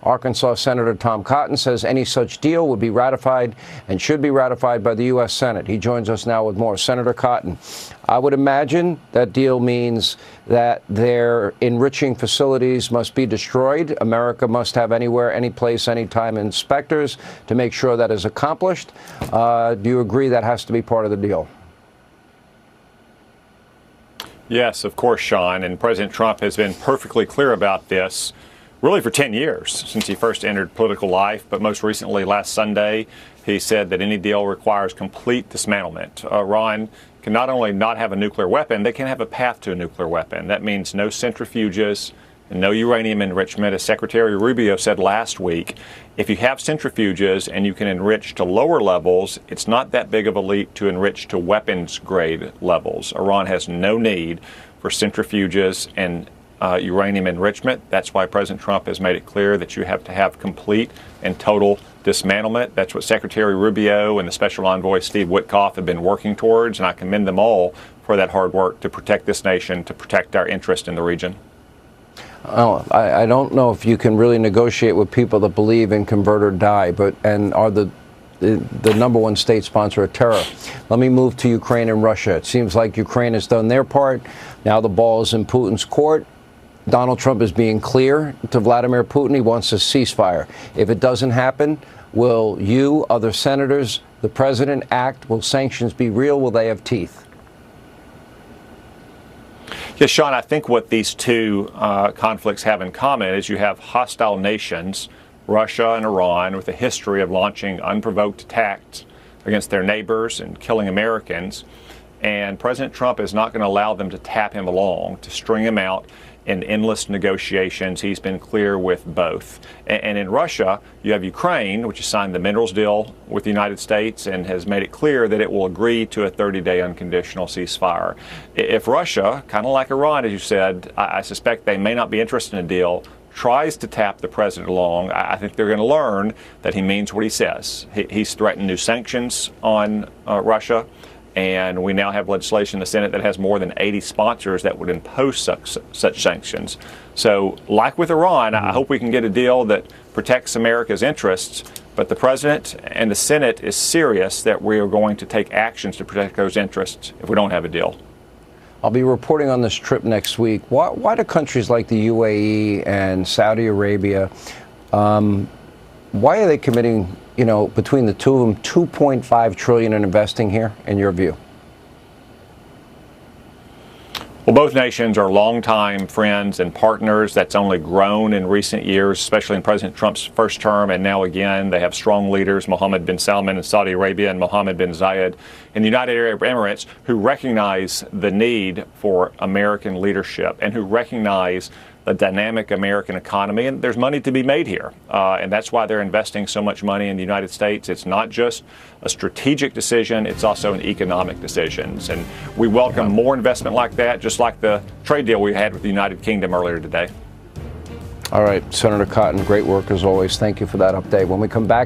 Arkansas Senator Tom Cotton says any such deal would be ratified and should be ratified by the U.S. Senate. He joins us now with more. Senator Cotton, I would imagine that deal means that their enriching facilities must be destroyed. America must have anywhere, any place, anytime inspectors to make sure that is accomplished. Do you agree that has to be part of the deal? Yes, of course, Sean. And President Trump has been perfectly clear about this really for 10 years since he first entered political life. But most recently, last Sunday, he said that any deal requires complete dismantlement. Iran can not only not have a nuclear weapon, they can have a path to a nuclear weapon. That means no centrifuges and no uranium enrichment. As Secretary Rubio said last week, if you have centrifuges and you can enrich to lower levels, it's not that big of a leap to enrich to weapons grade levels. Iran has no need for centrifuges and uranium enrichment. That's why President Trump has made it clear that you have to have complete and total dismantlement. That's what Secretary Rubio and the Special Envoy Steve Witkoff have been working towards, and I commend them all for that hard work to protect this nation, to protect our interest in the region. Oh, I don't know if you can really negotiate with people that believe in convert or die, and are the number one state sponsor of terror. Let me move to Ukraine and Russia. It seems like Ukraine has done their part. Now the ball is in Putin's court. Donald Trump is being clear to Vladimir Putin. He wants a ceasefire. If it doesn't happen, will you, other senators, the president act? Will sanctions be real? Will they have teeth? Yes, Sean, I think what these two conflicts have in common is you have hostile nations, Russia and Iran, with a history of launching unprovoked attacks against their neighbors and killing Americans. And President Trump is not going to allow them to tap him along, to string him out in endless negotiations. He's been clear with both. And in Russia, you have Ukraine, which has signed the minerals deal with the United States and has made it clear that it will agree to a 30-day unconditional ceasefire. If Russia, kind of like Iran, as you said, I suspect they may not be interested in a deal, tries to tap the president along, I think they're going to learn that he means what he says. He's threatened new sanctions on Russia. And we now have legislation in the Senate that has more than 80 sponsors that would impose such sanctions. So, like with Iran, I hope we can get a deal that protects America's interests. But the president and the Senate is serious that we are going to take actions to protect those interests if we don't have a deal. I'll be reporting on this trip next week. Why do countries like the UAE and Saudi Arabia, why are they committing, between the two of them, $2.5 trillion in investing here, in your view? Well, both nations are longtime friends and partners. That's only grown in recent years, especially in President Trump's first term. And now again, they have strong leaders, Mohammed bin Salman in Saudi Arabia and Mohammed bin Zayed in the United Arab Emirates, who recognize the need for American leadership and who recognize the dynamic American economy, and there's money to be made here. And that's why they're investing so much money in the United States. It's not just a strategic decision, it's also an economic decision. And we welcome more investment like that, just like the trade deal we had with the United Kingdom earlier today. All right, Senator Cotton, great work as always. Thank you for that update. When we come back,